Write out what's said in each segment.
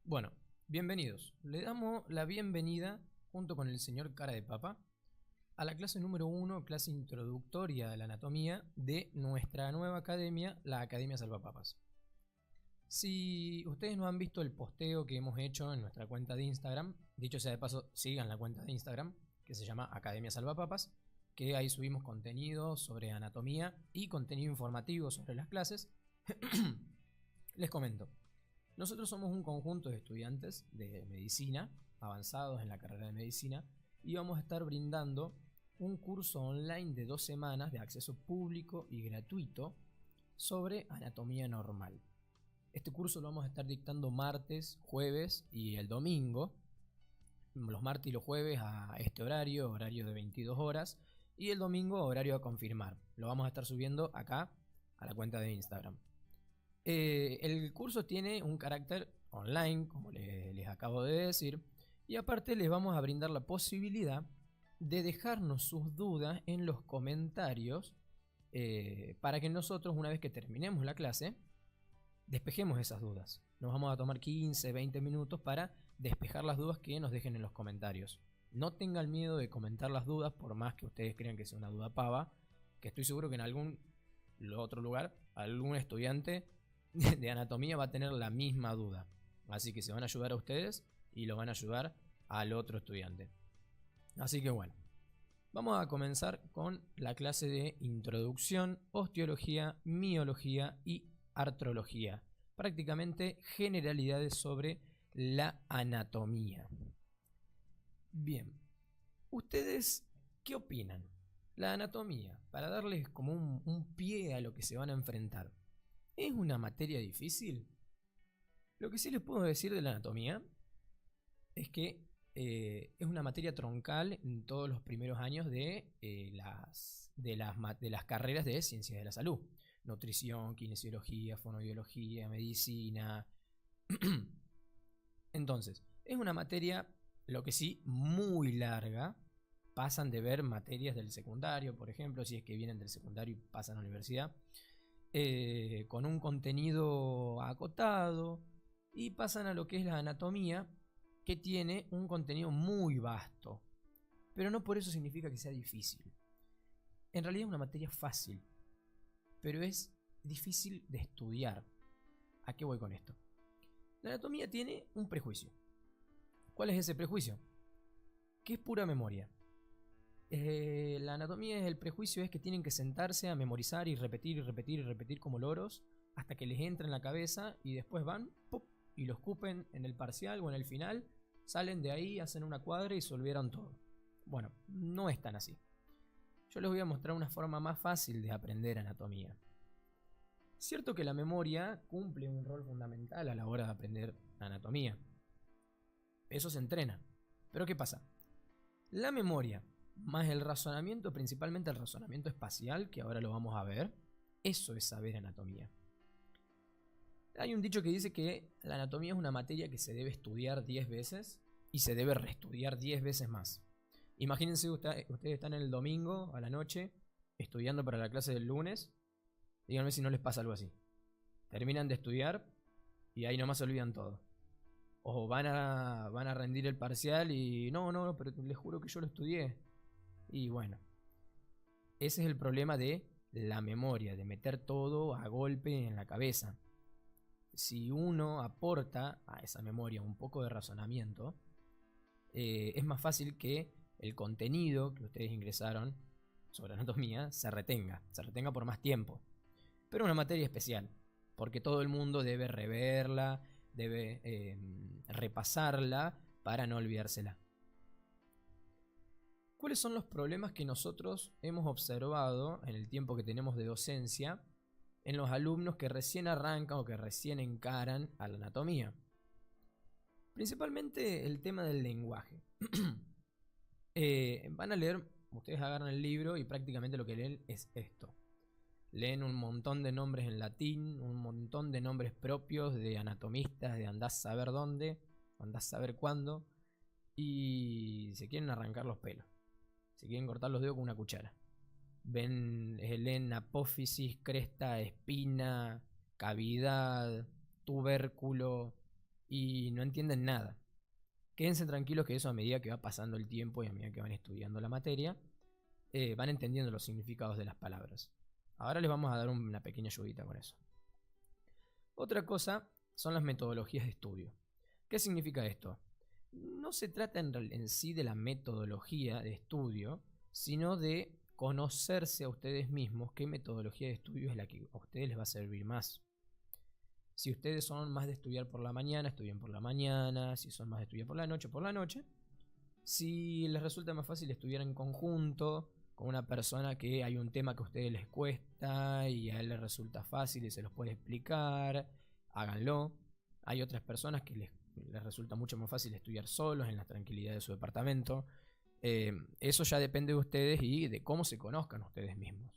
Bueno, bienvenidos. Le damos la bienvenida, junto con el señor Cara de Papa, a la clase número 1, clase introductoria de la anatomía de nuestra nueva academia, la Academia Salvapapas. Si ustedes no han visto el posteo que hemos hecho en nuestra cuenta de Instagram, dicho sea de paso, sigan la cuenta de Instagram, que se llama Academia Salvapapas, que ahí subimos contenido sobre anatomía y contenido informativo sobre las clases. Les comento. Nosotros somos un conjunto de estudiantes de medicina, avanzados en la carrera de medicina, y vamos a estar brindando un curso online de 2 semanas de acceso público y gratuito sobre anatomía normal. Este curso lo vamos a estar dictando martes, jueves y el domingo. Los martes y los jueves a este horario de 22 horas, y el domingo horario a confirmar. Lo vamos a estar subiendo acá a la cuenta de Instagram. El curso tiene un carácter online, como les acabo de decir, y aparte les vamos a brindar la posibilidad de dejarnos sus dudas en los comentarios para que nosotros, una vez que terminemos la clase, despejemos esas dudas. Nos vamos a tomar 15, 20 minutos para despejar las dudas que nos dejen en los comentarios. No tengan miedo de comentar las dudas, por más que ustedes crean que sea una duda pava, que estoy seguro que en algún otro lugar, algún estudiante de anatomía va a tener la misma duda. Así que se van a ayudar a ustedes y lo van a ayudar al otro estudiante. Así que bueno, vamos a comenzar con la clase de introducción, osteología, miología y artrología. Prácticamente generalidades sobre la anatomía. Bien, ¿ustedes qué opinan? La anatomía, para darles como un pie a lo que se van a enfrentar, ¿es una materia difícil? Lo que sí les puedo decir de la anatomía es que es una materia troncal en todos los primeros años de las carreras de ciencias de la salud. Nutrición, kinesiología, fonoaudiología, medicina. Entonces, es una materia, lo que sí, muy larga. Pasan de ver materias del secundario, por ejemplo, si es que vienen del secundario y pasan a la universidad. Con un contenido acotado, y pasan a lo que es la anatomía, que tiene un contenido muy vasto, pero no por eso significa que sea difícil. En realidad es una materia fácil, pero es difícil de estudiar. ¿A qué voy con esto? La anatomía tiene un prejuicio. ¿Cuál es ese prejuicio? Que es pura memoria. La anatomía, el prejuicio es que tienen que sentarse a memorizar y repetir y repetir y repetir como loros hasta que les entra en la cabeza, y después van ¡pum!, y lo escupen en el parcial o en el final, salen de ahí, hacen una cuadra y se olvidaron todo. Bueno, no es tan así. Yo les voy a mostrar una forma más fácil de aprender anatomía. Cierto que la memoria cumple un rol fundamental a la hora de aprender anatomía. Eso se entrena. Pero ¿qué pasa? La memoria más el razonamiento, principalmente el razonamiento espacial, que ahora lo vamos a ver, eso es saber anatomía. Hay un dicho que dice que la anatomía es una materia que se debe estudiar 10 veces y se debe reestudiar 10 veces más. Imagínense, ustedes están el domingo a la noche estudiando para la clase del lunes. Díganme si no les pasa algo así. Terminan de estudiar y ahí nomás se olvidan todo. O van a rendir el parcial y no, pero les juro que yo lo estudié. Y bueno, ese es el problema de la memoria, de meter todo a golpe en la cabeza. Si uno aporta a esa memoria un poco de razonamiento, es más fácil que el contenido que ustedes ingresaron sobre anatomía se retenga por más tiempo. Pero es una materia especial, porque todo el mundo debe reverla, debe repasarla para no olvidársela. ¿Cuáles son los problemas que nosotros hemos observado en el tiempo que tenemos de docencia en los alumnos que recién arrancan o que recién encaran a la anatomía? Principalmente el tema del lenguaje. Van a leer, ustedes agarran el libro y prácticamente lo que leen es esto. Leen un montón de nombres en latín, un montón de nombres propios de anatomistas, de andás a saber dónde, andás a saber cuándo, y se quieren arrancar los pelos. Se quieren cortar los dedos con una cuchara. Leen apófisis, cresta, espina, cavidad, tubérculo, y no entienden nada. Quédense tranquilos que eso, a medida que va pasando el tiempo y a medida que van estudiando la materia, van entendiendo los significados de las palabras. Ahora les vamos a dar una pequeña ayudita con eso. Otra cosa son las metodologías de estudio. ¿Qué significa esto? No se trata en sí de la metodología de estudio, sino de conocerse a ustedes mismos qué metodología de estudio es la que a ustedes les va a servir más. Si ustedes son más de estudiar por la mañana, estudien por la mañana. Si son más de estudiar por la noche, por la noche. Si les resulta más fácil estudiar en conjunto con una persona que hay un tema que a ustedes les cuesta y a él les resulta fácil y se los puede explicar, háganlo. Hay otras personas que les resulta mucho más fácil estudiar solos en la tranquilidad de su departamento. Eso ya depende de ustedes y de cómo se conozcan ustedes mismos.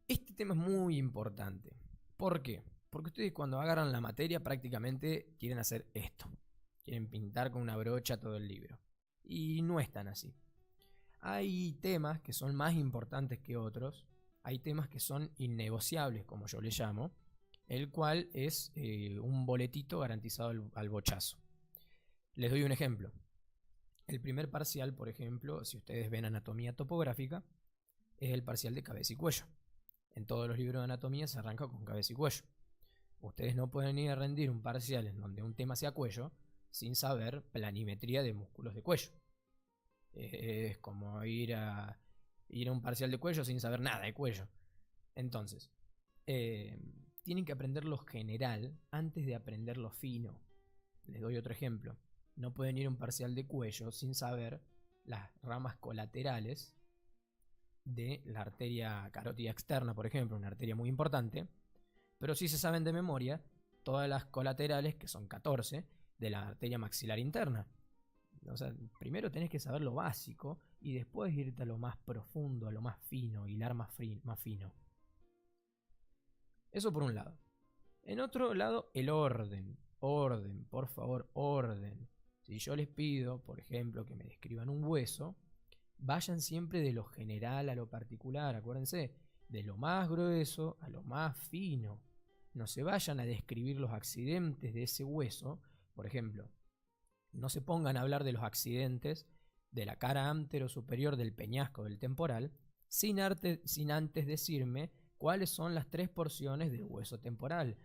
Este tema es muy importante. ¿Por qué? Porque ustedes cuando agarran la materia prácticamente quieren hacer esto. Quieren pintar con una brocha todo el libro. Y no es tan así. Hay temas que son más importantes que otros. Hay temas que son innegociables, como yo les llamo, el cual es un boletito garantizado al bochazo. Les doy un ejemplo. El primer parcial, por ejemplo, si ustedes ven anatomía topográfica, es el parcial de cabeza y cuello. En todos los libros de anatomía se arranca con cabeza y cuello. Ustedes no pueden ir a rendir un parcial en donde un tema sea cuello sin saber planimetría de músculos de cuello. Es como ir a un parcial de cuello sin saber nada de cuello. Entonces, tienen que aprender lo general antes de aprender lo fino. Les doy otro ejemplo. No pueden ir a un parcial de cuello sin saber las ramas colaterales de la arteria carótida externa, por ejemplo, una arteria muy importante, pero sí se saben de memoria todas las colaterales, que son 14, de la arteria maxilar interna. O sea, primero tenés que saber lo básico y después irte a lo más profundo, a lo más fino, hilar más fino. Eso por un lado. En otro lado, el orden. Orden, por favor, orden. Si yo les pido, por ejemplo, que me describan un hueso, vayan siempre de lo general a lo particular, acuérdense, de lo más grueso a lo más fino. No se vayan a describir los accidentes de ese hueso. Por ejemplo, no se pongan a hablar de los accidentes de la cara antero superior del peñasco del temporal sin antes decirme cuáles son las 3 porciones del hueso temporal,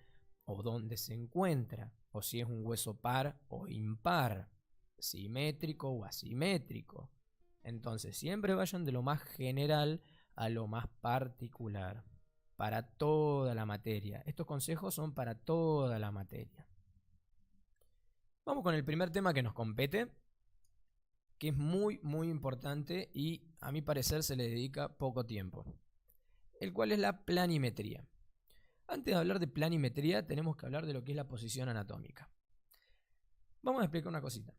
o dónde se encuentra, o si es un hueso par o impar, simétrico o asimétrico. Entonces siempre vayan de lo más general a lo más particular, para toda la materia. Estos consejos son para toda la materia. Vamos con el primer tema que nos compete, que es muy importante y a mi parecer se le dedica poco tiempo, el cual es la planimetría. Antes de hablar de planimetría tenemos que hablar de lo que es la posición anatómica. Vamos a explicar una cosita.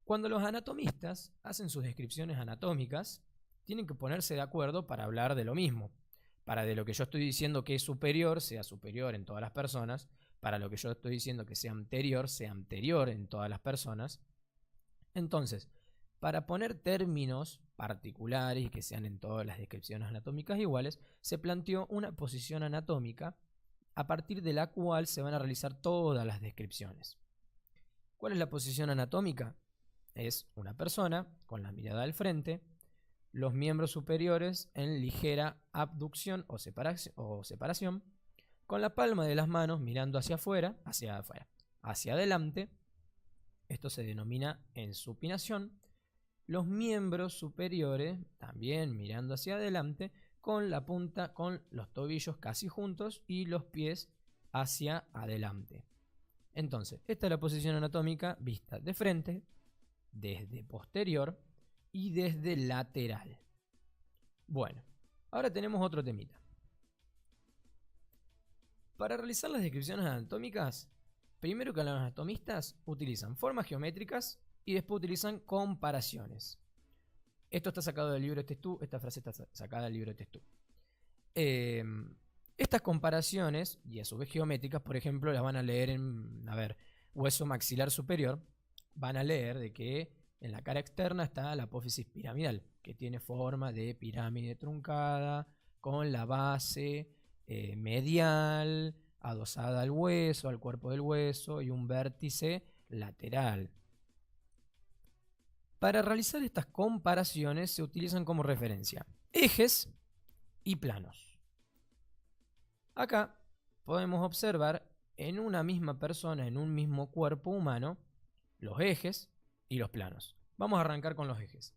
Cuando los anatomistas hacen sus descripciones anatómicas, tienen que ponerse de acuerdo para hablar de lo mismo. Para de lo que yo estoy diciendo que es superior, sea superior en todas las personas. Para lo que yo estoy diciendo que sea anterior en todas las personas. Entonces, para poner términos particulares y que sean en todas las descripciones anatómicas iguales, se planteó una posición anatómica a partir de la cual se van a realizar todas las descripciones. ¿Cuál es la posición anatómica? Es una persona con la mirada al frente, los miembros superiores en ligera abducción o separación, con la palma de las manos mirando hacia adelante. Esto se denomina ensupinación. Los miembros superiores también mirando hacia adelante, con la punta, con los tobillos casi juntos y los pies hacia adelante. Entonces, esta es la posición anatómica vista de frente, desde posterior y desde lateral. Bueno, ahora tenemos otro temita. Para realizar las descripciones anatómicas, primero que los anatomistas utilizan formas geométricas y después utilizan comparaciones. Esto está sacado del libro de Testú, esta frase está sacada del libro de Testú. Estas comparaciones, y a su vez geométricas, por ejemplo, las van a leer en, hueso maxilar superior. Van a leer de que en la cara externa está la apófisis piramidal, que tiene forma de pirámide truncada, con la base medial adosada al hueso, al cuerpo del hueso, y un vértice lateral. Para realizar estas comparaciones se utilizan como referencia ejes y planos. Acá podemos observar en una misma persona, en un mismo cuerpo humano, los ejes y los planos. Vamos a arrancar con los ejes.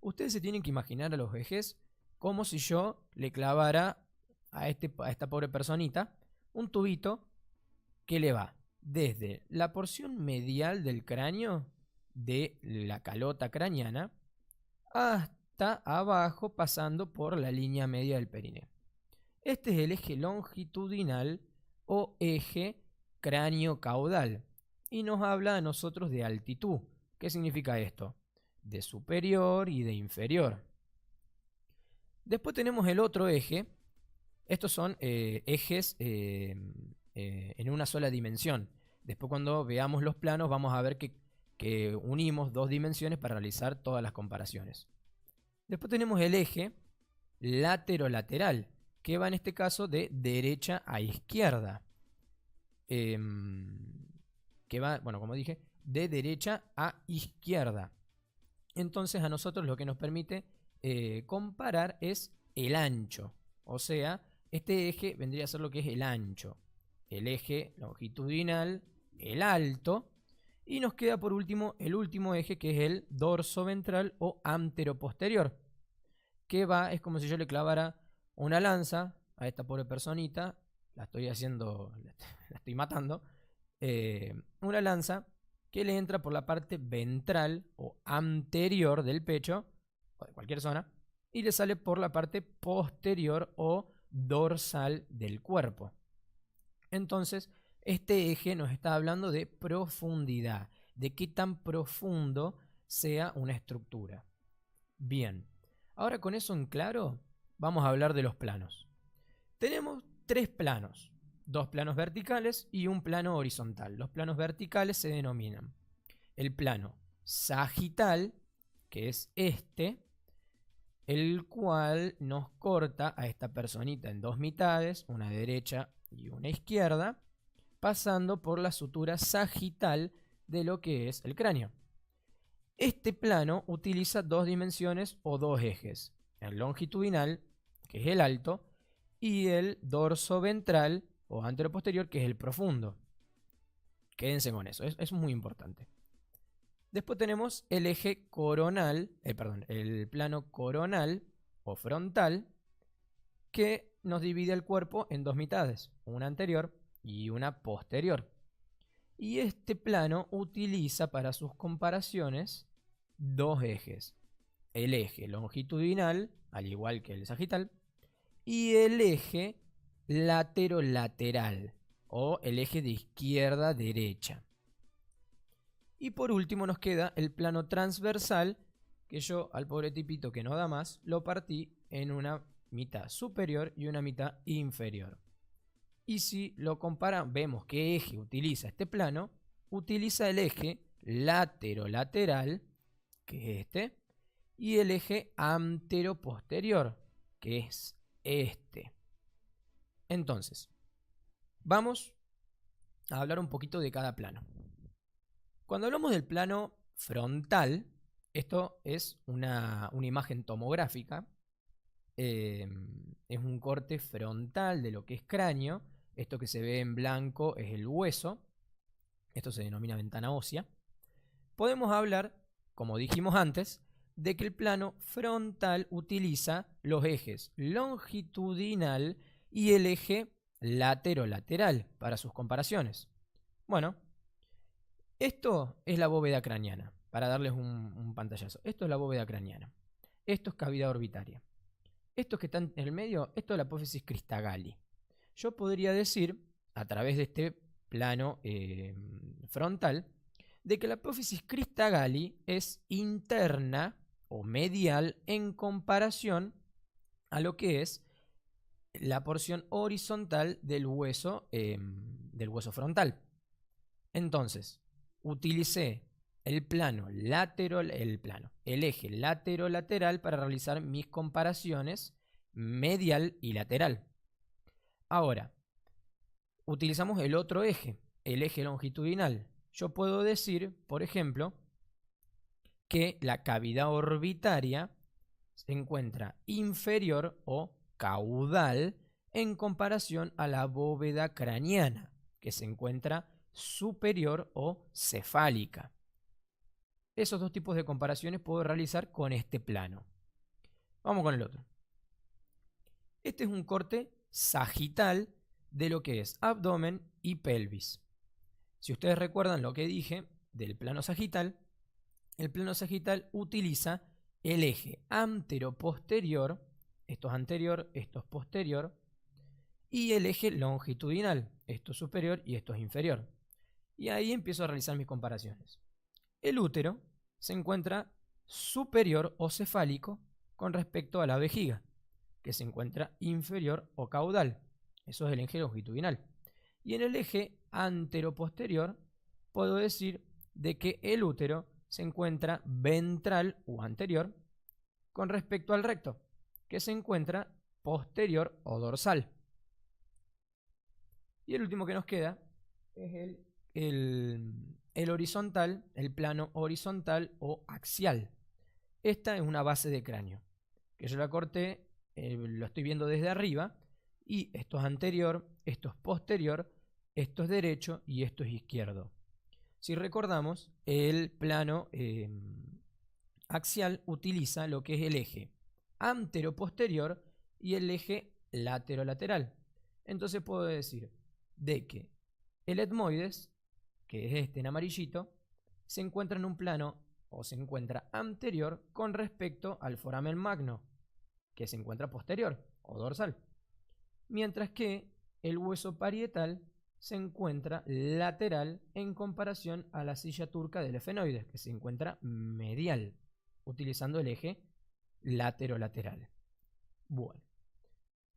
Ustedes se tienen que imaginar a los ejes como si yo le clavara a esta pobre personita un tubito que le va desde la porción medial del cráneo, de la calota craneana, hasta abajo, pasando por la línea media del perineo. Este es el eje longitudinal o eje cráneo-caudal y nos habla a nosotros de altitud. ¿Qué significa esto? De superior y de inferior. Después tenemos el otro eje. Estos son ejes en una sola dimensión. Después, cuando veamos los planos, vamos a ver que unimos dos dimensiones para realizar todas las comparaciones. Después tenemos el eje lateral, que va en este caso de derecha a izquierda. Que va, bueno, como dije, de derecha a izquierda. Entonces a nosotros lo que nos permite comparar es el ancho. O sea, este eje vendría a ser lo que es el ancho. El eje longitudinal, el alto. Y nos queda por último el último eje, que es el dorso ventral o anteroposterior. Que va, es como si yo le clavara una lanza a esta pobre personita. La estoy matando. Una lanza que le entra por la parte ventral o anterior del pecho, o de cualquier zona, y le sale por la parte posterior o dorsal del cuerpo. Entonces, este eje nos está hablando de profundidad, de qué tan profundo sea una estructura. Bien, ahora con eso en claro, vamos a hablar de los planos. Tenemos 3 planos. 2 planos verticales y un plano horizontal. Los planos verticales se denominan el plano sagital, que es este, el cual nos corta a esta personita en 2 mitades, una derecha y una izquierda, pasando por la sutura sagital de lo que es el cráneo. Este plano utiliza 2 dimensiones o 2 ejes, el longitudinal, que es el alto, y el dorso ventral o anteroposterior, que es el profundo. Quédense con eso, es muy importante. Después tenemos el eje coronal, el plano coronal o frontal, que nos divide el cuerpo en 2 mitades, una anterior y una posterior. Y este plano utiliza para sus comparaciones 2 ejes. El eje longitudinal, al igual que el sagital, y el eje lateral o el eje de izquierda a derecha. Y por último nos queda el plano transversal, que yo al pobre tipito que no da más lo partí en una mitad superior y una mitad inferior. Y si lo comparan, vemos qué eje utiliza este plano. Utiliza el eje lateral, que es este, y el eje anteroposterior, que es este. Entonces, vamos a hablar un poquito de cada plano. Cuando hablamos del plano frontal, esto es una imagen tomográfica. Es un corte frontal de lo que es cráneo. Esto que se ve en blanco es el hueso. Esto se denomina ventana ósea. Podemos hablar, como dijimos antes, de que el plano frontal utiliza los ejes longitudinal y el eje lateral para sus comparaciones. Bueno, esto es la bóveda craneana, para darles un pantallazo. Esto es la bóveda craneana. Esto es cavidad orbitaria. Estos que están en el medio, esto es la apófisis Christagalli. Yo podría decir, a través de este plano frontal, de que la apófisis Christagalli es interna o medial en comparación a lo que es la porción horizontal del hueso frontal. Entonces, utilicé el eje lateral para realizar mis comparaciones medial y lateral. Ahora, utilizamos el otro eje, el eje longitudinal. Yo puedo decir, por ejemplo, que la cavidad orbitaria se encuentra inferior o caudal en comparación a la bóveda craneana, que se encuentra superior o cefálica. Esos dos tipos de comparaciones puedo realizar con este plano. Vamos con el otro. Este es un corte sagital de lo que es abdomen y pelvis. Si ustedes recuerdan lo que dije del plano sagital, el plano sagital utiliza el eje antero-posterior, esto es anterior, esto es posterior, y el eje longitudinal, esto es superior y esto es inferior. Y ahí empiezo a realizar mis comparaciones. El útero se encuentra superior o cefálico con respecto a la vejiga, que se encuentra inferior o caudal. Eso es el eje longitudinal. Y en el eje antero-posterior puedo decir de que el útero se encuentra ventral o anterior con respecto al recto, que se encuentra posterior o dorsal. Y el último que nos queda es el horizontal, el plano horizontal o axial. Esta es una base de cráneo, que yo la corté, lo estoy viendo desde arriba, y esto es anterior, esto es posterior, esto es derecho y esto es izquierdo. Si recordamos, el plano axial utiliza lo que es el eje antero-posterior y el eje latero-lateral. Entonces puedo decir de que el etmoides, que es este en amarillito, se encuentra en un plano o se encuentra anterior con respecto al foramen magno, que se encuentra posterior o dorsal. Mientras que el hueso parietal se encuentra lateral en comparación a la silla turca del efenoides, que se encuentra medial, utilizando el eje latero-lateral. Bueno,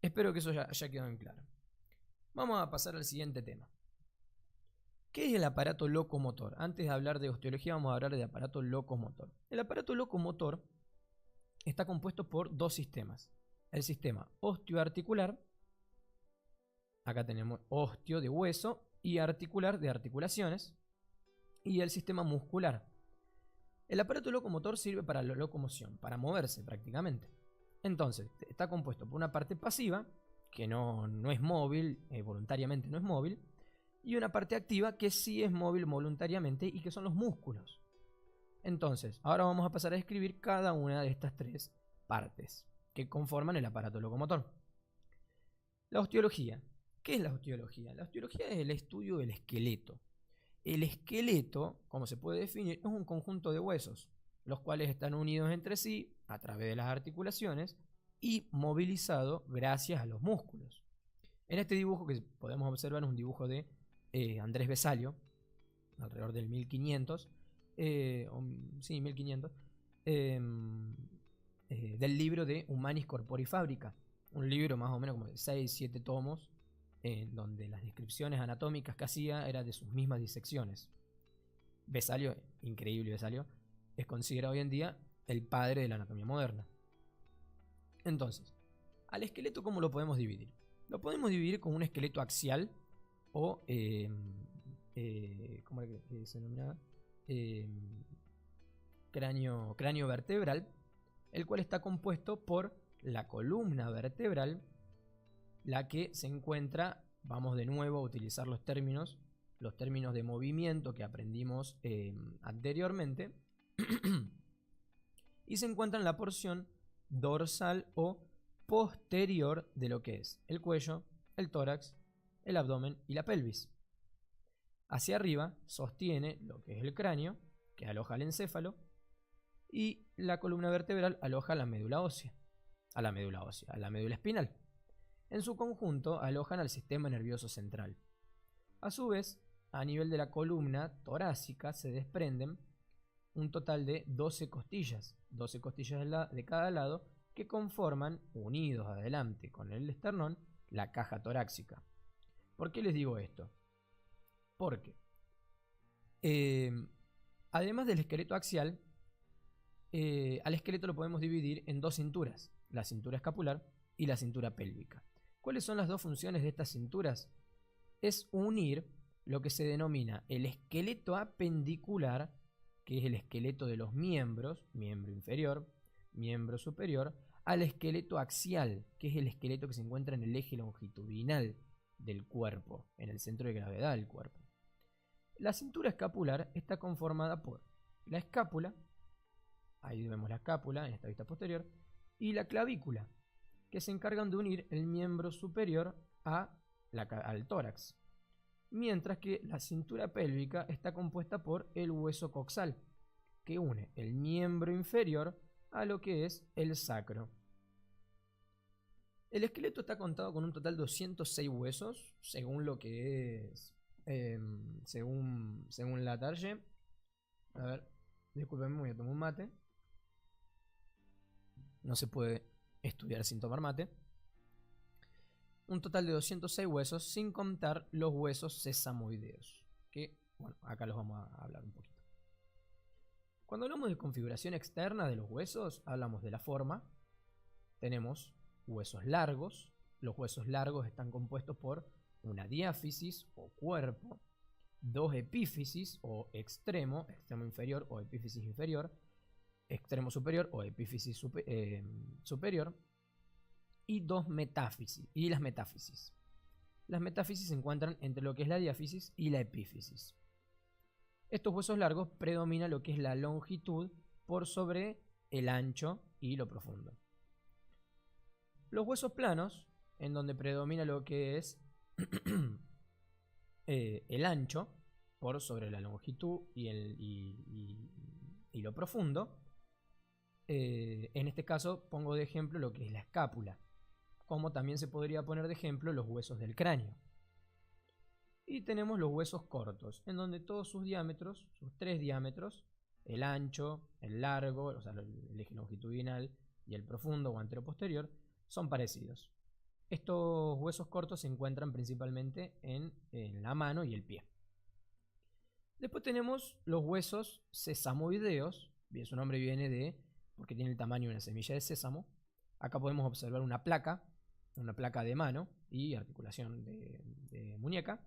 espero que eso ya haya quedado en claro. Vamos a pasar al siguiente tema. ¿Qué es el aparato locomotor? Antes de hablar de osteología, vamos a hablar de aparato locomotor. El aparato locomotor está compuesto por dos sistemas. El sistema osteoarticular, acá tenemos osteo de hueso y articular de articulaciones, y el sistema muscular. El aparato locomotor sirve para la locomoción, para moverse prácticamente. Entonces, está compuesto por una parte pasiva, que no es móvil, voluntariamente no es móvil, y una parte activa que sí es móvil voluntariamente y que son los músculos. Entonces, ahora vamos a pasar a describir cada una de estas tres partes que conforman el aparato locomotor. La osteología. ¿Qué es la osteología? La osteología es el estudio del esqueleto. El esqueleto, como se puede definir, es un conjunto de huesos, los cuales están unidos entre sí a través de las articulaciones y movilizado gracias a los músculos. En este dibujo que podemos observar es un dibujo de Andrés Vesalio, alrededor del 1500, 1500, del libro de Humanis Corpori Fabrica, un libro más o menos como de 6-7 tomos, en donde las descripciones anatómicas que hacía eran de sus mismas disecciones. Vesalio, increíble Vesalio, es considerado hoy en día el padre de la anatomía moderna. Entonces, al esqueleto, ¿cómo lo podemos dividir? Lo podemos dividir con un esqueleto axial o, ¿cómo era que se denominaba? Cráneo vertebral, el cual está compuesto por la columna vertebral, la que se encuentra, vamos de nuevo a utilizar los términos de movimiento que aprendimos anteriormente, y se encuentra en la porción dorsal o posterior de lo que es el cuello, el tórax, el abdomen y la pelvis. Hacia arriba sostiene lo que es el cráneo, que aloja el encéfalo, y la columna vertebral aloja la médula ósea, a la médula espinal. En su conjunto alojan al sistema nervioso central. A su vez, a nivel de la columna torácica se desprenden un total de 12 costillas de cada lado, que conforman, unidos adelante con el esternón, la caja torácica. ¿Por qué les digo esto? Porque además del esqueleto axial, al esqueleto lo podemos dividir en dos cinturas, la cintura escapular y la cintura pélvica. ¿Cuáles son las dos funciones de estas cinturas? es unir lo que se denomina el esqueleto apendicular, que es el esqueleto de los miembros, miembro inferior, miembro superior, al esqueleto axial, que es el esqueleto que se encuentra en el eje longitudinal del cuerpo, en el centro de gravedad del cuerpo. La cintura escapular está conformada por la escápula, ahí vemos la escápula en esta vista posterior, y la clavícula, que se encargan de unir el miembro superior al tórax, mientras que la cintura pélvica está compuesta por el hueso coxal, que une el miembro inferior a lo que es el sacro. El esqueleto está contado con un total de 206 huesos, según lo que es, según la Target. A ver, discúlpenme, voy a tomar un mate. No se puede estudiar sin tomar mate. Un total de 206 huesos, sin contar los huesos sesamoideos, que, bueno, acá los vamos a hablar un poquito. Cuando hablamos de configuración externa de los huesos, hablamos de la forma. Tenemos huesos largos. Los huesos largos están compuestos por una diáfisis o cuerpo, dos epífisis o extremo inferior o epífisis inferior, extremo superior o epífisis superior, y dos metáfisis, y las metáfisis. Las metáfisis se encuentran entre lo que es la diáfisis y la epífisis. Estos huesos largos predomina lo que es la longitud por sobre el ancho y lo profundo. Los huesos planos, en donde predomina lo que es el ancho por sobre la longitud y lo profundo. En este caso pongo de ejemplo lo que es la escápula, como también se podría poner de ejemplo los huesos del cráneo. Y tenemos los huesos cortos, en donde todos sus diámetros, sus tres diámetros, el ancho, el largo, o sea, el eje longitudinal y el profundo o anteroposterior, son parecidos. Estos huesos cortos se encuentran principalmente en la mano y el pie. Después tenemos los huesos sesamoideos, bien, su nombre viene porque tiene el tamaño de una semilla de sésamo. Acá podemos observar una placa de mano y articulación de muñeca.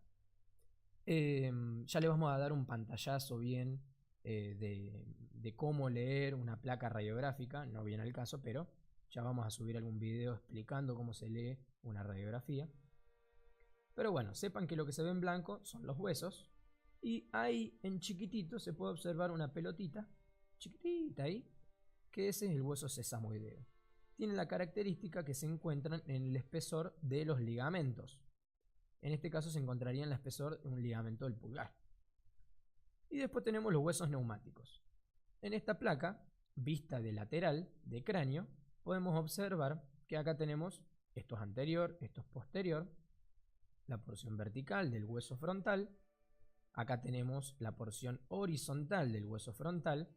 Ya le vamos a dar un pantallazo bien de cómo leer una placa radiográfica, no viene al caso, pero ya vamos a subir algún video explicando cómo se lee una radiografía. Pero bueno, sepan que lo que se ve en blanco son los huesos, y ahí en chiquitito se puede observar una pelotita, chiquitita ahí, que ese es el hueso sesamoideo. Tiene la característica que se encuentran en el espesor de los ligamentos. En este caso se encontraría en el espesor de un ligamento del pulgar. Y después tenemos los huesos neumáticos. En esta placa, vista de lateral, de cráneo, podemos observar que acá tenemos esto es anterior, esto es posterior, la porción vertical del hueso frontal, acá tenemos la porción horizontal del hueso frontal,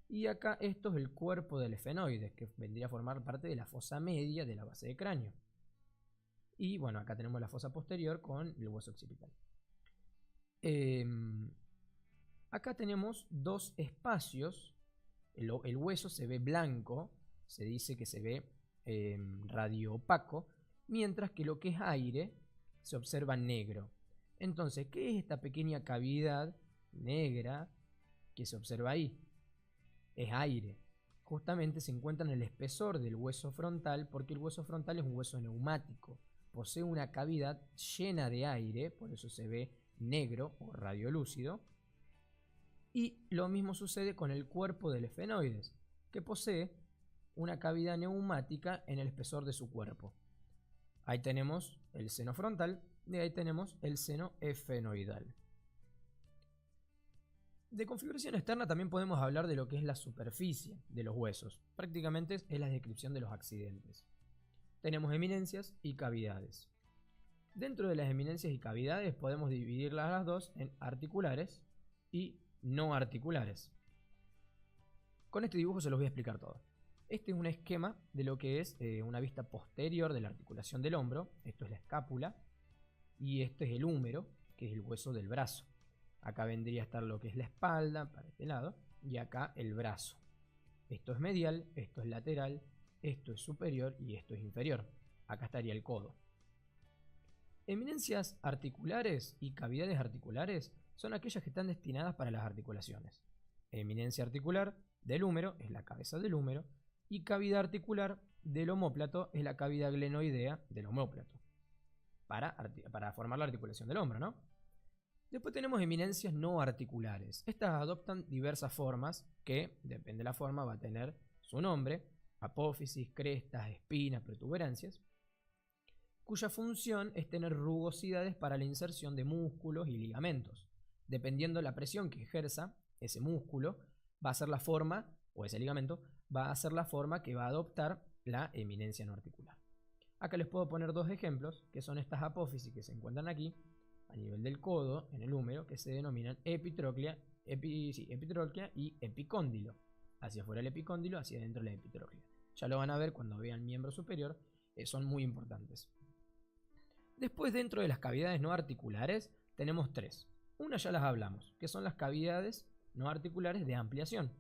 y acá esto es el cuerpo del efenoides, que vendría a formar parte de la fosa media de la base de cráneo. Y bueno, acá tenemos la fosa posterior con el hueso occipital. Acá tenemos dos espacios. El hueso se ve blanco, se dice que se ve radio opaco, mientras que lo que es aire se observa negro. Entonces, ¿qué es esta pequeña cavidad negra que se observa ahí? Es aire. Justamente se encuentra en el espesor del hueso frontal, porque el hueso frontal es un hueso neumático. Posee una cavidad llena de aire, por eso se ve negro o radiolúcido. Y lo mismo sucede con el cuerpo del efenoides, que posee una cavidad neumática en el espesor de su cuerpo. Ahí tenemos el seno frontal y ahí tenemos el seno efenoidal. De configuración externa también podemos hablar de lo que es la superficie de los huesos. Prácticamente es la descripción de los accidentes. Tenemos eminencias y cavidades. Dentro de las eminencias y cavidades podemos dividirlas las dos en articulares y no articulares. Con este dibujo se los voy a explicar todo. Este es un esquema de lo que es una vista posterior de la articulación del hombro. Esto es la escápula. Y este es el húmero, que es el hueso del brazo. Acá vendría a estar lo que es la espalda, para este lado, y acá el brazo. Esto es medial, esto es lateral, esto es superior y esto es inferior. Acá estaría el codo. Eminencias articulares y cavidades articulares son aquellas que están destinadas para las articulaciones. Eminencia articular del húmero es la cabeza del húmero y cavidad articular del omóplato es la cavidad glenoidea del omóplato para formar la articulación del hombro, ¿no? Después tenemos eminencias no articulares. Estas adoptan diversas formas que, depende de la forma, va a tener su nombre: apófisis, crestas, espinas, protuberancias, cuya función es tener rugosidades para la inserción de músculos y ligamentos. Dependiendo de la presión que ejerza ese músculo, va a ser la forma, o ese ligamento, va a ser la forma que va a adoptar la eminencia no articular. Acá les puedo poner dos ejemplos, que son estas apófisis que se encuentran aquí, a nivel del codo, en el húmero, que se denominan epitroclea y epicóndilo. Hacia afuera el epicóndilo, hacia adentro la epitroclea. Ya lo van a ver cuando vean miembro superior, son muy importantes. Después, dentro de las cavidades no articulares, tenemos tres. Una ya las hablamos, que son las cavidades no articulares de ampliación.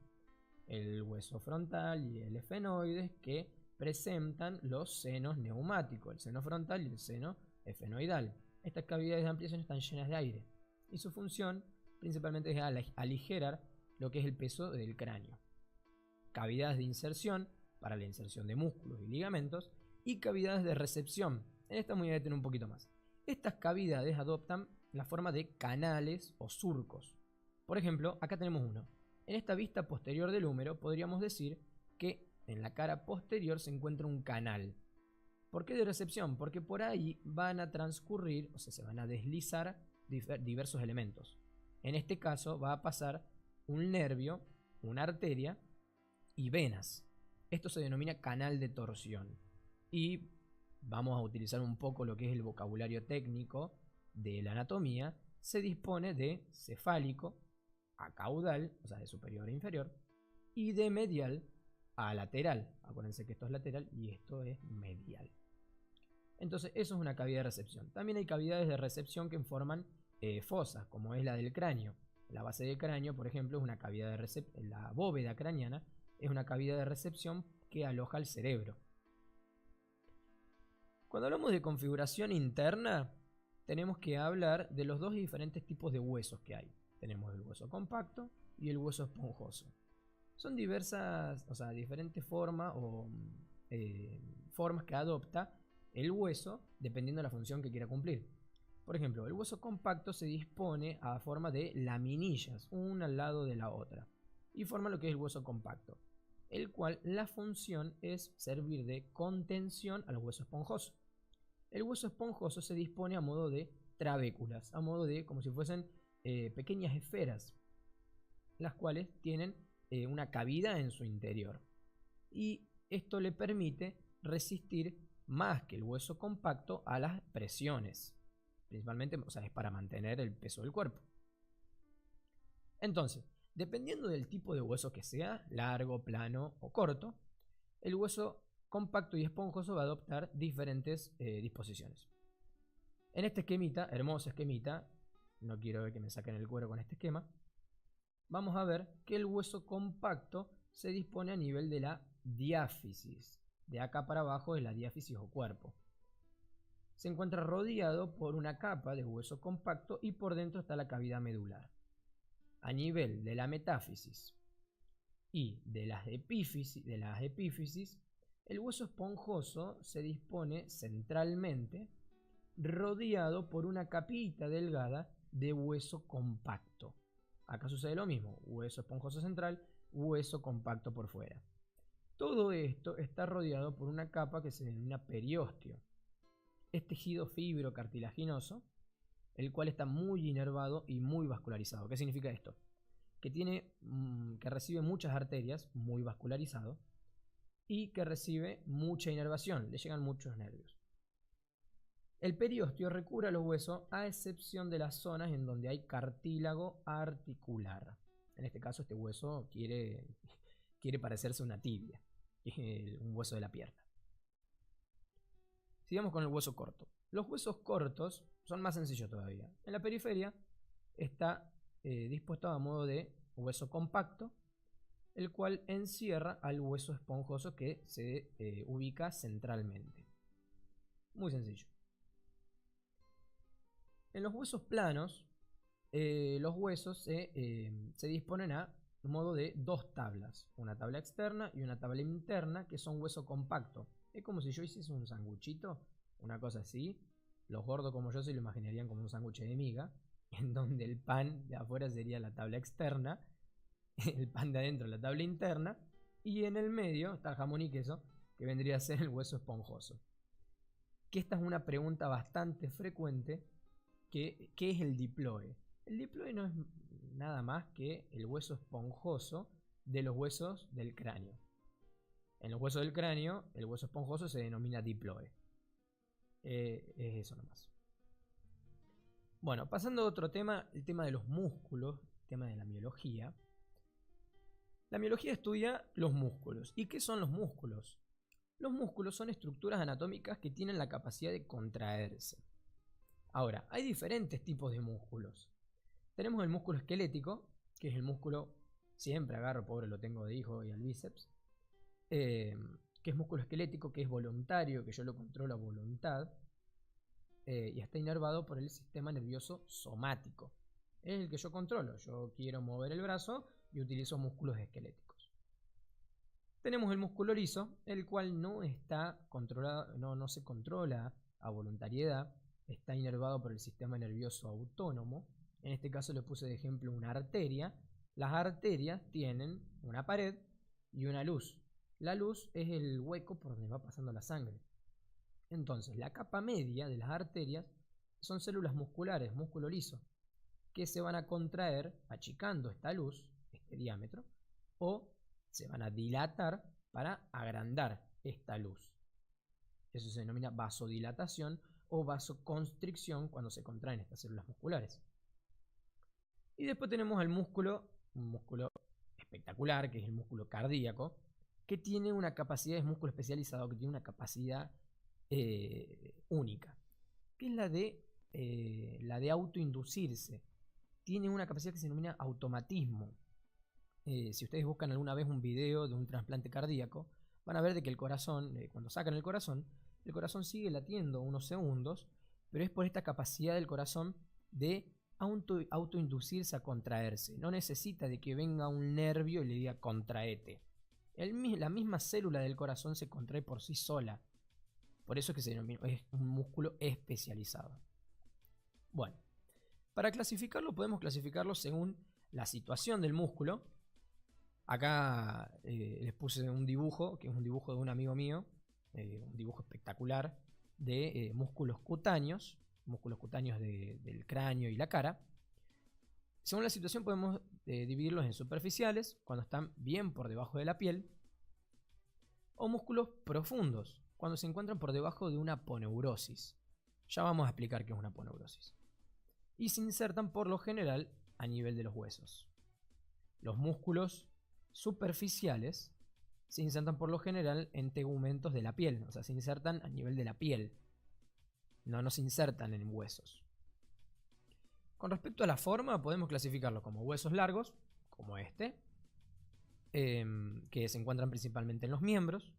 El hueso frontal y el efenoides, que presentan los senos neumáticos, el seno frontal y el seno efenoidal. Estas cavidades de ampliación están llenas de aire y su función principalmente es aligerar lo que es el peso del cráneo. Cavidades de inserción para la inserción de músculos y ligamentos y cavidades de recepción. En esta me voy a detener un poquito más. Estas cavidades adoptan la forma de canales o surcos. Por ejemplo, acá tenemos uno. En esta vista posterior del húmero podríamos decir que en la cara posterior se encuentra un canal. ¿Por qué de recepción? Porque por ahí van a transcurrir, o sea, se van a deslizar diversos elementos. En este caso va a pasar un nervio, una arteria y venas. Esto se denomina canal de torsión. Y vamos a utilizar un poco lo que es el vocabulario técnico de la anatomía. Se dispone de cefálico a caudal, o sea, de superior a inferior, y de medial a lateral. Acuérdense que esto es lateral y esto es medial. Entonces, eso es una cavidad de recepción. También hay cavidades de recepción que forman fosas, como es la del cráneo. La base del cráneo, por ejemplo, es una cavidad de recepción. La bóveda craneana es una cavidad de recepción que aloja el cerebro. Cuando hablamos de configuración interna, tenemos que hablar de los dos diferentes tipos de huesos que hay. Tenemos el hueso compacto y el hueso esponjoso. Son diversas, o sea, diferentes formas o formas que adopta el hueso dependiendo de la función que quiera cumplir. Por ejemplo, el hueso compacto se dispone a forma de laminillas, una al lado de la otra, y forma lo que es el hueso compacto, el cual la función es servir de contención al hueso esponjoso. El hueso esponjoso se dispone a modo de trabéculas, a modo de como si fuesen pequeñas esferas, las cuales tienen una cavidad en su interior. Y esto le permite resistir más que el hueso compacto a las presiones. Principalmente, o sea, es para mantener el peso del cuerpo. Entonces, dependiendo del tipo de hueso que sea, largo, plano o corto, el hueso compacto y esponjoso va a adoptar diferentes disposiciones. En este esquemita, hermoso esquemita, no quiero ver que me saquen el cuero con este esquema, vamos a ver que el hueso compacto se dispone a nivel de la diáfisis. De acá para abajo es la diáfisis o cuerpo. Se encuentra rodeado por una capa de hueso compacto y por dentro está la cavidad medular. A nivel de la metáfisis y de las epífisis, el hueso esponjoso se dispone centralmente rodeado por una capita delgada de hueso compacto. Acá sucede lo mismo, hueso esponjoso central, hueso compacto por fuera. Todo esto está rodeado por una capa que se denomina periósteo. Es tejido fibrocartilaginoso, el cual está muy inervado y muy vascularizado. ¿Qué significa esto? Que recibe muchas arterias, muy vascularizado, y que recibe mucha inervación, le llegan muchos nervios. El periósteo recubre los huesos a excepción de las zonas en donde hay cartílago articular. En este caso, este hueso quiere parecerse a una tibia, un hueso de la pierna. Sigamos con el hueso corto. Los huesos cortos son más sencillos todavía. En la periferia está dispuesto a modo de hueso compacto, el cual encierra al hueso esponjoso que se ubica centralmente. Muy sencillo. En los huesos planos, los huesos se disponen a modo de dos tablas, una tabla externa y una tabla interna, que son hueso compacto. Es como si yo hiciese un sanguchito, una cosa así. Los gordos como yo se lo imaginarían como un sándwich de miga, en donde el pan de afuera sería la tabla externa, el pan de adentro la tabla interna, y en el medio está el jamón y queso, que vendría a ser el hueso esponjoso. Que esta es una pregunta bastante frecuente, ¿qué es el diploe? El diploe no es nada más que el hueso esponjoso de los huesos del cráneo. En los huesos del cráneo, el hueso esponjoso se denomina diploe. Es eso nomás. Bueno, pasando a otro tema, el tema de los músculos, el tema de la miología. La miología estudia los músculos. ¿Y qué son los músculos? Los músculos son estructuras anatómicas que tienen la capacidad de contraerse. Ahora, hay diferentes tipos de músculos. Tenemos el músculo esquelético, que es el músculo, siempre agarro, pobre lo tengo de hijo y al bíceps, que es músculo esquelético, que es voluntario, que yo lo controlo a voluntad, y está inervado por el sistema nervioso somático. Es el que yo controlo. Yo quiero mover el brazo y utilizo músculos esqueléticos. Tenemos el músculo liso, el cual no está controlado, no se controla a voluntariedad, está inervado por el sistema nervioso autónomo. En este caso le puse de ejemplo una arteria. Las arterias tienen una pared y una luz. La luz es el hueco por donde va pasando la sangre. Entonces, la capa media de las arterias son células musculares, músculo liso, que se van a contraer achicando esta luz, este diámetro, o se van a dilatar para agrandar esta luz. Eso se denomina vasodilatación o vasoconstricción cuando se contraen estas células musculares. Y después tenemos el músculo, un músculo espectacular, que es el músculo cardíaco, que tiene una capacidad, es músculo especializado, que tiene una capacidad única, que es la de autoinducirse. Tiene una capacidad que se denomina automatismo. Si ustedes buscan alguna vez un video de un trasplante cardíaco, van a ver de que el corazón, cuando sacan el corazón sigue latiendo unos segundos, pero es por esta capacidad del corazón de autoinducirse a contraerse. No necesita de que venga un nervio y le diga contraete. La misma célula del corazón se contrae por sí sola. Por eso es que es un músculo especializado. Bueno, para clasificarlo podemos clasificarlo según la situación del músculo. Acá les puse un dibujo, que es un dibujo de un amigo mío, un dibujo espectacular de músculos cutáneos del cráneo y la cara. Según la situación podemos dividirlos en superficiales, cuando están bien por debajo de la piel, o músculos profundos, cuando se encuentran por debajo de una aponeurosis. Ya vamos a explicar qué es una aponeurosis. Y se insertan por lo general a nivel de los huesos. Los músculos superficiales se insertan por lo general en tegumentos de la piel, o sea, se insertan a nivel de la piel. No se insertan en huesos. Con respecto a la forma, podemos clasificarlo como huesos largos, como este, que se encuentran principalmente en los miembros.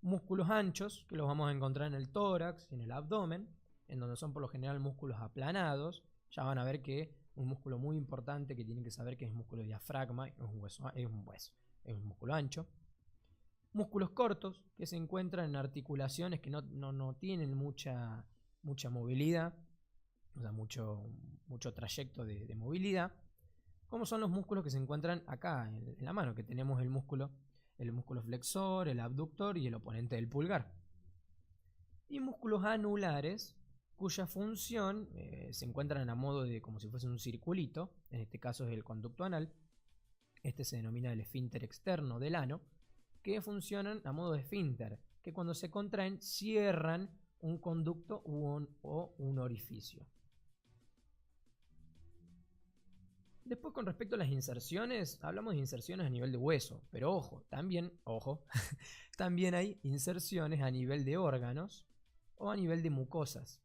Músculos anchos, que los vamos a encontrar en el tórax y en el abdomen, en donde son por lo general músculos aplanados. Ya van a ver que un músculo muy importante que tienen que saber que es el músculo diafragma, es un músculo ancho. Músculos cortos, que se encuentran en articulaciones que no tienen mucha movilidad, o sea, mucho trayecto de movilidad, como son los músculos que se encuentran acá en la mano, que tenemos el músculo flexor, el abductor y el oponente del pulgar. Y músculos anulares, cuya función se encuentran a modo de como si fuese un circulito, en este caso es el conducto anal. Este se denomina el esfínter externo del ano, que funcionan a modo de esfínter, que cuando se contraen cierran un conducto o un orificio. Después, con respecto a las inserciones, hablamos de inserciones a nivel de hueso, pero ojo, también hay inserciones a nivel de órganos o a nivel de mucosas.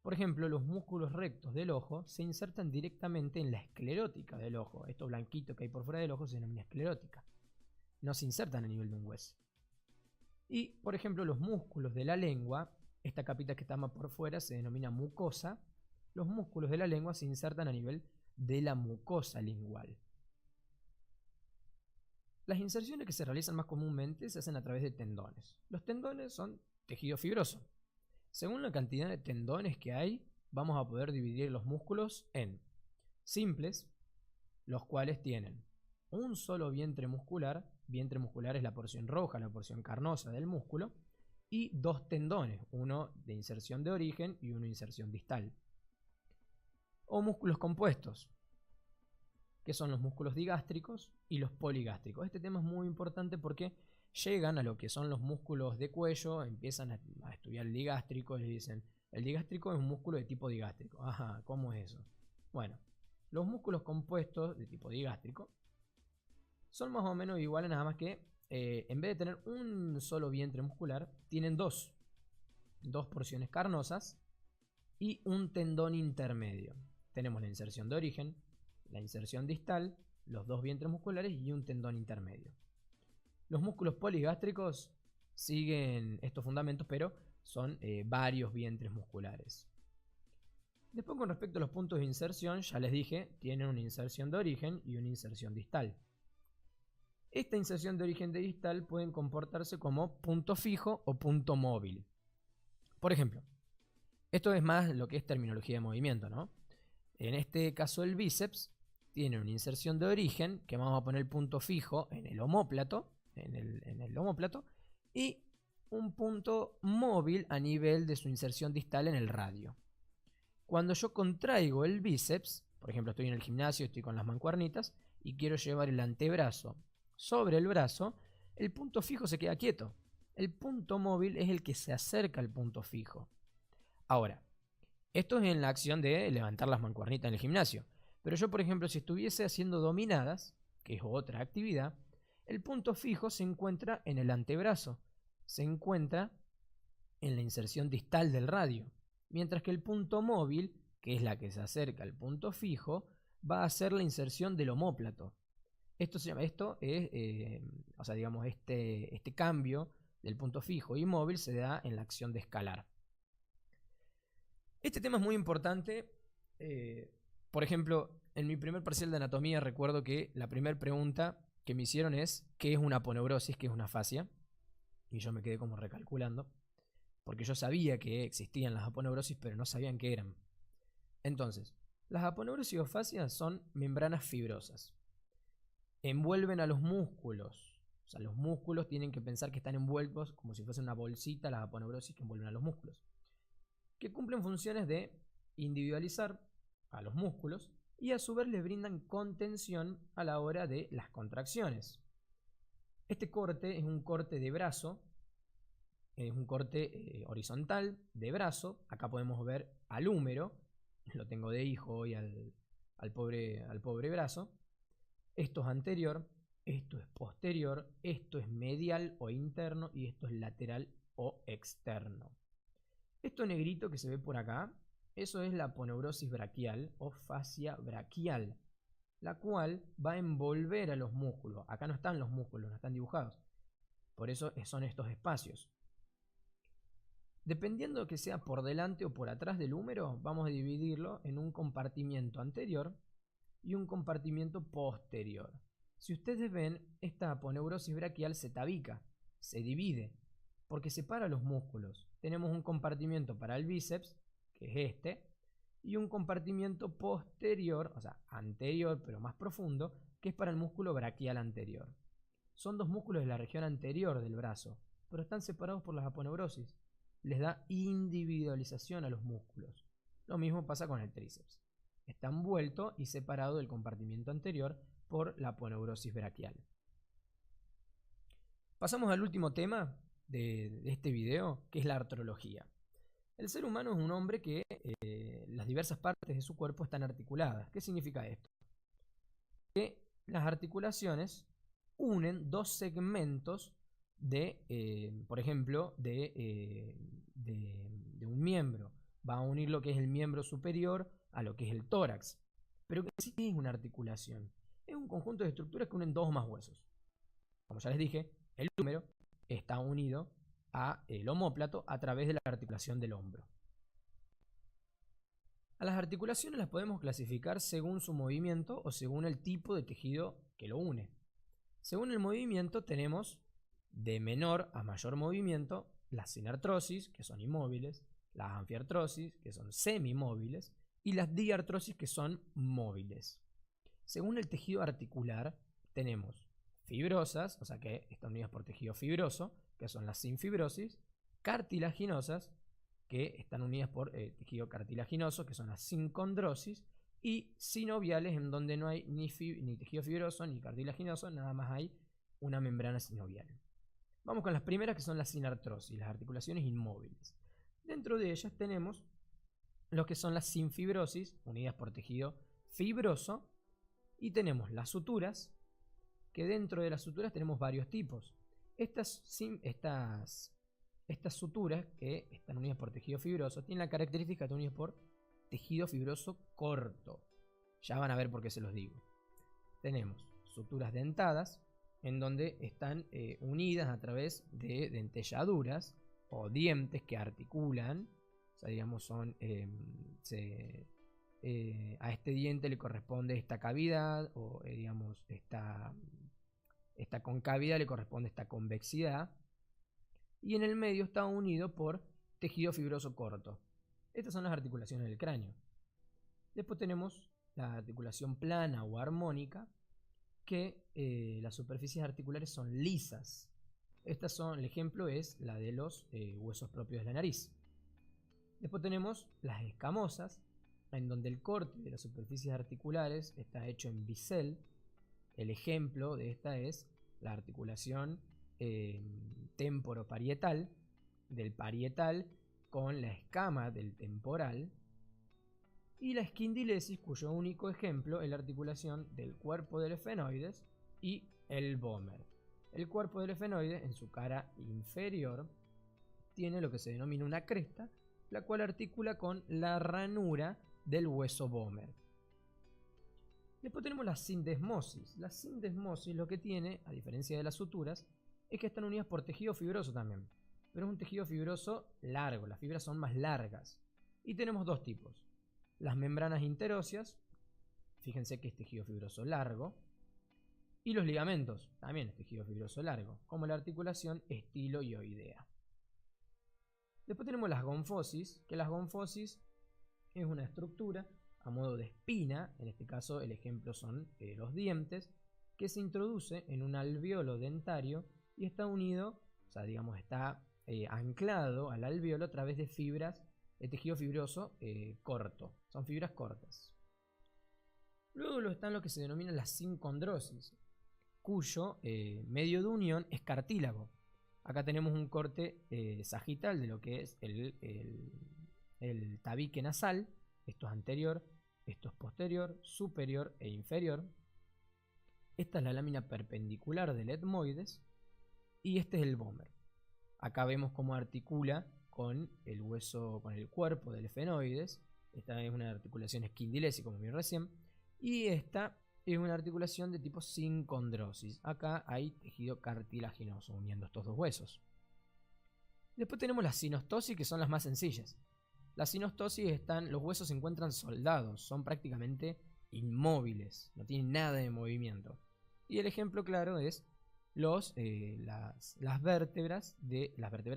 Por ejemplo, los músculos rectos del ojo se insertan directamente en la esclerótica del ojo. Esto blanquito que hay por fuera del ojo se denomina esclerótica. No se insertan a nivel de un hueso. Y, por ejemplo, los músculos de la lengua, esta capita que está más por fuera se denomina mucosa, los músculos de la lengua se insertan a nivel de la mucosa lingual. Las inserciones que se realizan más comúnmente se hacen a través de tendones. Los tendones son tejido fibroso. Según la cantidad de tendones que hay, vamos a poder dividir los músculos en simples, los cuales tienen un solo vientre muscular es la porción roja, la porción carnosa del músculo, y dos tendones, uno de inserción de origen y uno de inserción distal. O músculos compuestos, que son los músculos digástricos y los poligástricos. Este tema es muy importante porque llegan a lo que son los músculos de cuello, empiezan a estudiar el digástrico y dicen, el digástrico es un músculo de tipo digástrico. Ajá, ¿cómo es eso? Bueno, los músculos compuestos de tipo digástrico son más o menos iguales, nada más que en vez de tener un solo vientre muscular, tienen dos porciones carnosas y un tendón intermedio. Tenemos la inserción de origen, la inserción distal, los dos vientres musculares y un tendón intermedio. Los músculos poligástricos siguen estos fundamentos, pero son varios vientres musculares. Después, con respecto a los puntos de inserción, ya les dije, tienen una inserción de origen y una inserción distal. Esta inserción de origen de distal pueden comportarse como punto fijo o punto móvil. Por ejemplo, esto es más lo que es terminología de movimiento, ¿no? En este caso el bíceps tiene una inserción de origen, que vamos a poner el punto fijo en el omóplato, y un punto móvil a nivel de su inserción distal en el radio. Cuando yo contraigo el bíceps, por ejemplo estoy en el gimnasio, estoy con las mancuernitas y quiero llevar el antebrazo sobre el brazo, el punto fijo se queda quieto. El punto móvil es el que se acerca al punto fijo. Ahora, esto es en la acción de levantar las mancuernitas en el gimnasio. Pero yo, por ejemplo, si estuviese haciendo dominadas, que es otra actividad, el punto fijo se encuentra en el antebrazo, se encuentra en la inserción distal del radio, mientras que el punto móvil, que es la que se acerca al punto fijo, va a ser la inserción del omóplato. Este cambio del punto fijo y móvil se da en la acción de escalar. Este tema es muy importante. Por ejemplo, en mi primer parcial de anatomía recuerdo que la primera pregunta que me hicieron es ¿qué es una aponeurosis? ¿Qué es una fascia? Y yo me quedé como recalculando, porque yo sabía que existían las aponeurosis, pero no sabían qué eran. Entonces, las aponeurosis o fascias son membranas fibrosas. Envuelven a los músculos. O sea, los músculos tienen que pensar que están envueltos como si fuese una bolsita, las aponeurosis que envuelven a los músculos, que cumplen funciones de individualizar a los músculos y a su vez les brindan contención a la hora de las contracciones. Este corte es un corte de brazo, es un corte horizontal de brazo. Acá podemos ver al húmero, lo tengo de hijo hoy al pobre brazo. Esto es anterior, esto es posterior, esto es medial o interno y esto es lateral o externo. Esto negrito que se ve por acá, eso es la aponeurosis braquial o fascia braquial, la cual va a envolver a los músculos. Acá no están los músculos, no están dibujados. Por eso son estos espacios. Dependiendo que sea por delante o por atrás del húmero, vamos a dividirlo en un compartimiento anterior y un compartimiento posterior. Si ustedes ven, esta aponeurosis braquial se tabica, se divide, porque separa los músculos. Tenemos un compartimiento para el bíceps, que es este, y un compartimiento posterior, o sea, anterior pero más profundo, que es para el músculo braquial anterior. Son dos músculos de la región anterior del brazo, pero están separados por las aponeurosis. Les da individualización a los músculos. Lo mismo pasa con el tríceps. Está envuelto y separado del compartimiento anterior por la aponeurosis braquial. Pasamos al último tema de este video, que es la artrología. El ser humano es un hombre que las diversas partes de su cuerpo están articuladas. ¿Qué significa esto? Que las articulaciones unen dos segmentos por ejemplo, de un miembro. Va a unir lo que es el miembro superior a lo que es el tórax. Pero ¿qué sí es una articulación? Es un conjunto de estructuras que unen dos o más huesos. Como ya les dije, el húmero está unido al omóplato a través de la articulación del hombro. A las articulaciones las podemos clasificar según su movimiento o según el tipo de tejido que lo une. Según el movimiento tenemos de menor a mayor movimiento las sinartrosis, que son inmóviles, las anfiartrosis, que son semimóviles, y las diartrosis, que son móviles. Según el tejido articular tenemos fibrosas, o sea que están unidas por tejido fibroso, que son las sinfibrosis, cartilaginosas, que están unidas por tejido cartilaginoso, que son las sincondrosis, y sinoviales, en donde no hay ni tejido fibroso ni cartilaginoso, nada más hay una membrana sinovial. Vamos con las primeras, que son las sinartrosis, las articulaciones inmóviles. Dentro de ellas tenemos lo que son las sinfibrosis, unidas por tejido fibroso, y tenemos las suturas, que dentro de las suturas tenemos varios tipos. Estas suturas, que están unidas por tejido fibroso, tienen la característica de estar unidas por tejido fibroso corto. Ya van a ver por qué se los digo. Tenemos suturas dentadas, en donde están unidas a través de dentelladuras o dientes que articulan. O sea, digamos, son a este diente le corresponde esta cavidad, o digamos, esta concavidad le corresponde esta convexidad, y en el medio está unido por tejido fibroso corto. Estas son las articulaciones del cráneo. Después tenemos la articulación plana o armónica, que las superficies articulares son lisas. Estas son, el ejemplo es la de los huesos propios de la nariz. Después tenemos las escamosas, en donde el corte de las superficies articulares está hecho en bisel. El ejemplo de esta es la articulación temporoparietal, del parietal con la escama del temporal, y la esquindilesis, cuyo único ejemplo es la articulación del cuerpo del efenoides y el vómer. El cuerpo del efenoides, en su cara inferior, tiene lo que se denomina una cresta, la cual articula con la ranura del hueso vómer. Después tenemos la sindesmosis. La sindesmosis lo que tiene, a diferencia de las suturas, es que están unidas por tejido fibroso también, pero es un tejido fibroso largo, las fibras son más largas. Y tenemos dos tipos: las membranas interóseas, fíjense que es tejido fibroso largo, y los ligamentos, también es tejido fibroso largo, como la articulación estiloioidea. Después tenemos las gonfosis, que las gonfosis es una estructura a modo de espina, en este caso el ejemplo son los dientes, que se introduce en un alveolo dentario y está unido, o sea, digamos, está anclado al alveolo a través de fibras de tejido fibroso corto, son fibras cortas. Luego están lo que se denomina la sincondrosis, cuyo medio de unión es cartílago. Acá tenemos un corte sagital de lo que es el tabique nasal. Esto es anterior, esto es posterior, superior e inferior. Esta es la lámina perpendicular del etmoides y este es el vómer. Acá vemos cómo articula con el hueso, con el cuerpo del efenoides. Esta es una articulación esquindilesis, como vi recién, y esta es una articulación de tipo sincondrosis. Acá hay tejido cartilaginoso uniendo estos dos huesos. Después tenemos las sinostosis, que son las más sencillas. Las sinostosis los huesos se encuentran soldados, son prácticamente inmóviles, no tienen nada de movimiento. Y el ejemplo claro es las vértebras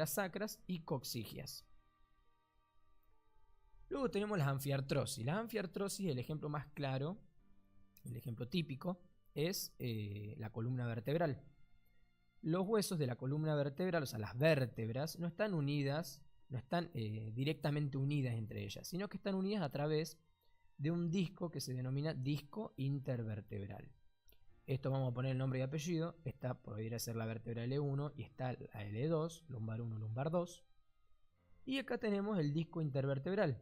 sacras y coxígeas. Luego tenemos las anfiartrosis. Las anfiartrosis, el ejemplo más claro, el ejemplo típico, es la columna vertebral. Los huesos de la columna vertebral, o sea, las vértebras, no están unidas, no están directamente unidas entre ellas, sino que están unidas a través de un disco que se denomina disco intervertebral. Esto vamos a poner el nombre y apellido. Esta podría ser la vértebra L1 y está la L2, lumbar 1, lumbar 2. Y acá tenemos el disco intervertebral,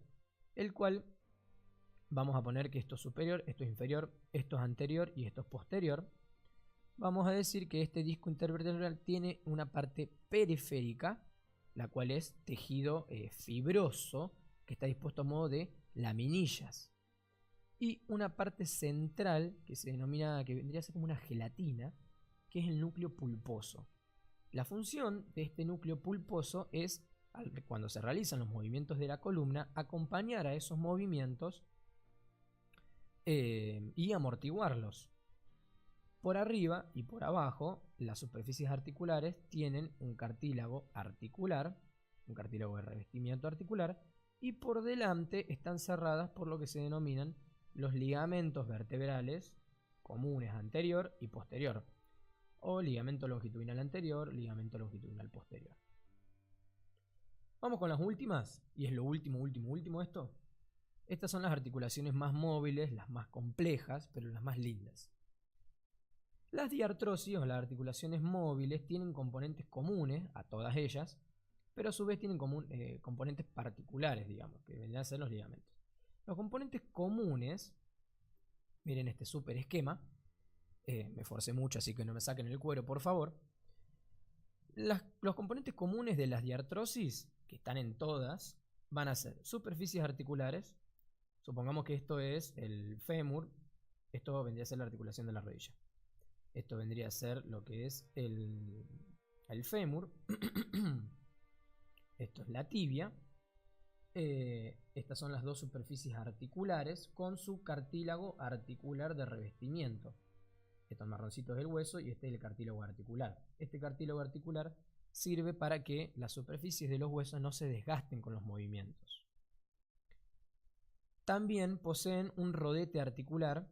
el cual vamos a poner que esto es superior, esto es inferior, esto es anterior y esto es posterior. Vamos a decir que este disco intervertebral tiene una parte periférica, la cual es tejido fibroso, que está dispuesto a modo de laminillas, y una parte central que se denomina, que vendría a ser como una gelatina, que es el núcleo pulposo. La función de este núcleo pulposo es cuando se realizan los movimientos de la columna, acompañar a esos movimientos y amortiguarlos. Por arriba y por abajo, las superficies articulares tienen un cartílago articular, un cartílago de revestimiento articular, y por delante están cerradas por lo que se denominan los ligamentos vertebrales comunes anterior y posterior, o ligamento longitudinal anterior, ligamento longitudinal posterior. Vamos con las últimas, y es lo último esto. Estas son las articulaciones más móviles, las más complejas, pero las más lindas. Las diartrosis o las articulaciones móviles tienen componentes comunes a todas ellas, pero a su vez tienen componentes particulares, digamos, que vendrían a ser los ligamentos. Los componentes comunes, miren este super esquema, me forcé mucho, así que no me saquen el cuero, por favor. Los componentes comunes de las diartrosis, que están en todas, van a ser superficies articulares. Supongamos que esto es el fémur, esto vendría a ser la articulación de la rodilla. Esto vendría a ser lo que es el fémur. Esto es la tibia. Estas son las dos superficies articulares con su cartílago articular de revestimiento. Estos marroncitos es el hueso y este es el cartílago articular. Este cartílago articular sirve para que las superficies de los huesos no se desgasten con los movimientos. También poseen un rodete articular,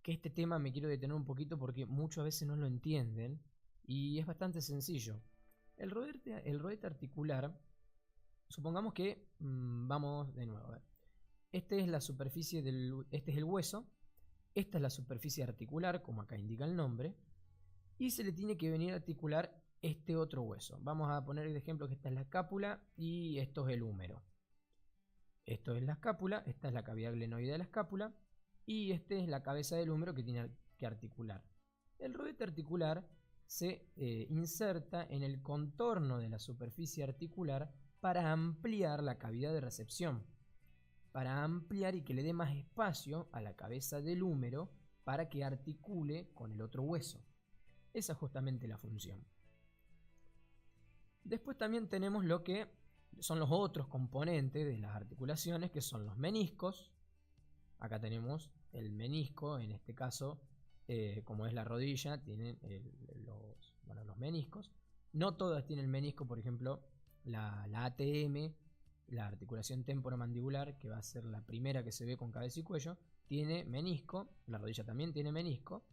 que este tema me quiero detener un poquito porque muchas veces no lo entienden y es bastante sencillo. El rodete articular, supongamos que vamos de nuevo a ver. Este es la superficie este es el hueso, esta es la superficie articular, como acá indica el nombre, y se le tiene que venir a articular este otro hueso. Vamos a poner el ejemplo que esta es la escápula y esto es el húmero. Esto es la escápula, esta es la cavidad glenoidea de la escápula y esta es la cabeza del húmero que tiene que articular. El rodete articular se inserta en el contorno de la superficie articular para ampliar la cavidad de recepción, para ampliar y que le dé más espacio a la cabeza del húmero para que articule con el otro hueso. Esa es justamente la función. Después también tenemos lo que son los otros componentes de las articulaciones, que son los meniscos. Acá tenemos el menisco, en este caso, como es la rodilla, tienen los meniscos. No todas tienen menisco, por ejemplo, la ATM, la articulación temporomandibular, que va a ser la primera que se ve con cabeza y cuello, tiene menisco, la rodilla también tiene menisco.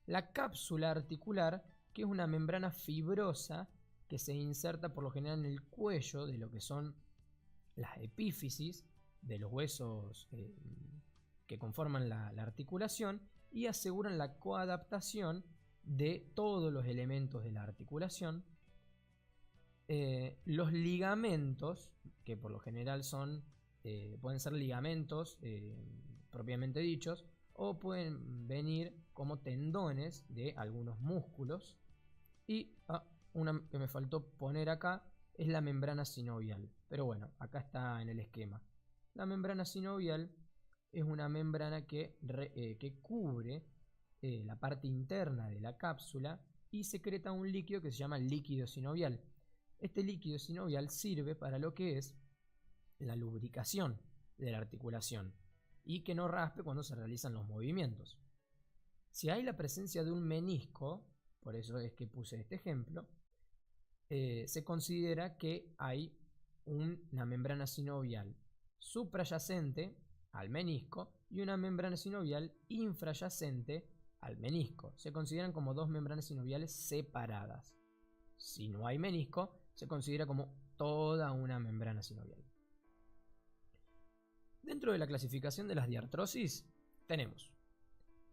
La cápsula articular, que es una membrana fibrosa que se inserta por lo general en el cuello de lo que son las epífisis de los huesos que conforman la articulación y aseguran la coadaptación de todos los elementos de la articulación. Los ligamentos, que por lo general pueden ser ligamentos propiamente dichos, o pueden venir como tendones de algunos músculos. Y una que me faltó poner acá es la membrana sinovial, pero bueno, acá está en el esquema. La membrana sinovial es una membrana que cubre la parte interna de la cápsula y secreta un líquido que se llama líquido sinovial. Este líquido sinovial sirve para lo que es la lubricación de la articulación y que no raspe cuando se realizan los movimientos. Si hay la presencia de un menisco, por eso es que puse este ejemplo, se considera que hay una membrana sinovial suprayacente al menisco y una membrana sinovial infrayacente al menisco. Se consideran como dos membranas sinoviales separadas. Si no hay menisco, se considera como toda una membrana sinovial. Dentro de la clasificación de las diartrosis tenemos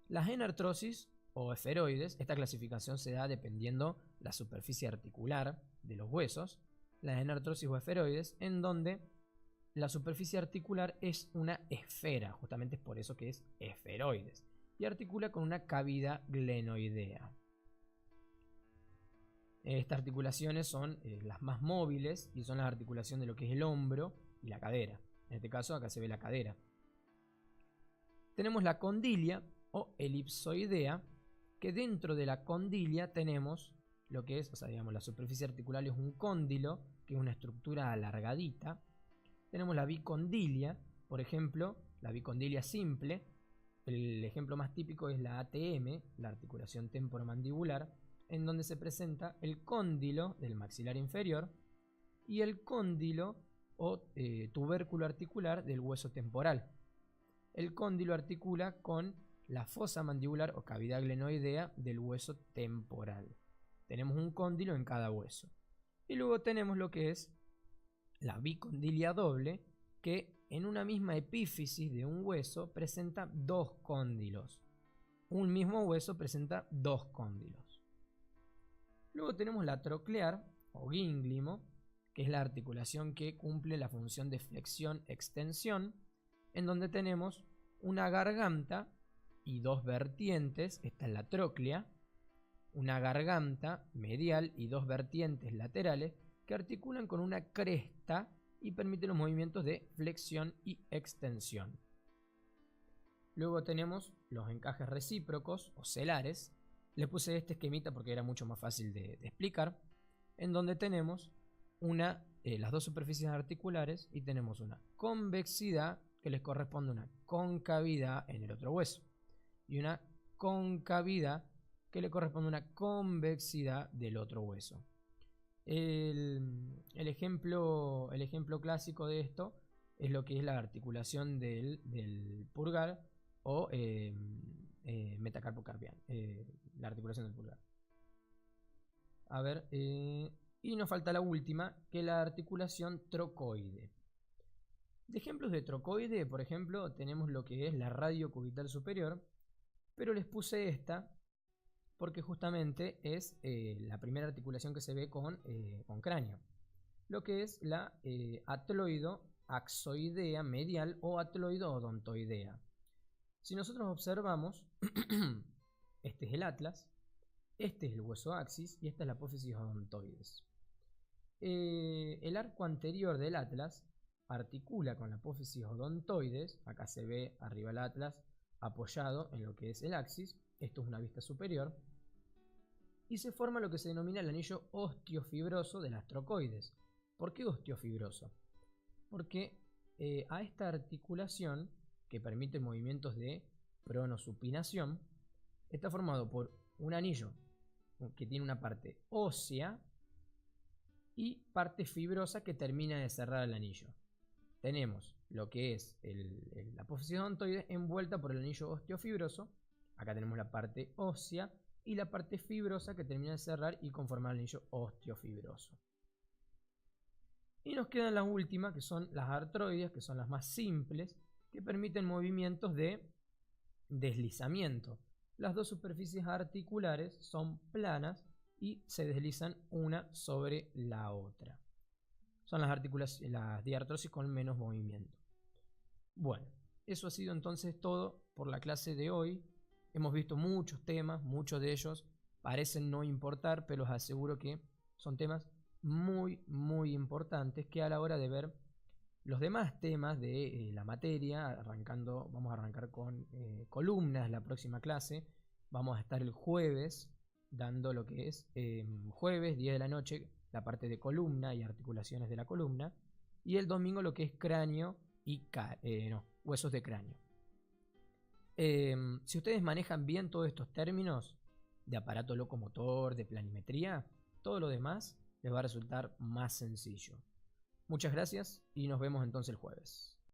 las enartrosis o esferoides. Esta clasificación se da dependiendo la superficie articular de los huesos. Las enartrosis o esferoides, en donde la superficie articular es una esfera, justamente es por eso que es esferoides, y articula con una cavidad glenoidea. Estas articulaciones son las más móviles y son las articulaciones de lo que es el hombro y la cadera. En este caso acá se ve la cadera. Tenemos la condilia o elipsoidea, que dentro de la condilia tenemos lo que es, digamos, la superficie articular es un cóndilo que es una estructura alargadita. Tenemos la bicondilia, por ejemplo, la bicondilia simple. El ejemplo más típico es la ATM, la articulación temporomandibular, en donde se presenta el cóndilo del maxilar inferior y el cóndilo o tubérculo articular del hueso temporal. El cóndilo articula con la fosa mandibular o cavidad glenoidea del hueso temporal. Tenemos un cóndilo en cada hueso. Y luego tenemos lo que es la bicondilia doble, que en una misma epífisis de un hueso presenta dos cóndilos. Un mismo hueso presenta dos cóndilos. Luego tenemos la troclear o gínglimo, que es la articulación que cumple la función de flexión-extensión, en donde tenemos una garganta y dos vertientes. Esta es la tróclea, una garganta medial y dos vertientes laterales que articulan con una cresta y permiten los movimientos de flexión y extensión. Luego tenemos los encajes recíprocos o celares. Les puse este esquemita porque era mucho más fácil de explicar, en donde tenemos las dos superficies articulares y tenemos una convexidad que les corresponde a una concavidad en el otro hueso y una concavidad que le corresponde a una convexidad del otro hueso. El ejemplo clásico de esto es lo que es la articulación del pulgar o metacarpocarpiano, la articulación del pulgar. A ver, y nos falta la última, que es la articulación trocoide. De ejemplos de trocoide, por ejemplo, tenemos lo que es la radio cubital superior, pero les puse esta porque justamente es la primera articulación que se ve con cráneo. Lo que es la atloido-axoidea medial o atloido-odontoidea. Si nosotros observamos, este es el atlas, este es el hueso axis y esta es la apófisis odontoides. El arco anterior del atlas articula con la apófisis odontoides. Acá se ve arriba el atlas apoyado en lo que es el axis. Esto es una vista superior. Y se forma lo que se denomina el anillo osteofibroso de las trocoides. ¿Por qué osteofibroso? Porque a esta articulación, que permite movimientos de pronosupinación, está formado por un anillo que tiene una parte ósea y parte fibrosa que termina de cerrar el anillo. Tenemos lo que es la apófisis odontoide envuelta por el anillo osteofibroso. Acá tenemos la parte ósea y la parte fibrosa que termina de cerrar y conformar el anillo osteofibroso. Y nos quedan las últimas, que son las artroides, que son las más simples, que permiten movimientos de deslizamiento. Las dos superficies articulares son planas y se deslizan una sobre la otra. Son las diartrosis con menos movimiento. Bueno, eso ha sido entonces todo por la clase de hoy. Hemos visto muchos temas, muchos de ellos parecen no importar, pero os aseguro que son temas muy, muy importantes que a la hora de ver los demás temas de la materia, vamos a arrancar con columnas la próxima clase. Vamos a estar el jueves dando lo que es jueves, 10 de la noche, la parte de columna y articulaciones de la columna. Y el domingo lo que es cráneo y huesos de cráneo. Si ustedes manejan bien todos estos términos de aparato locomotor, de planimetría, todo lo demás les va a resultar más sencillo. Muchas gracias y nos vemos entonces el jueves.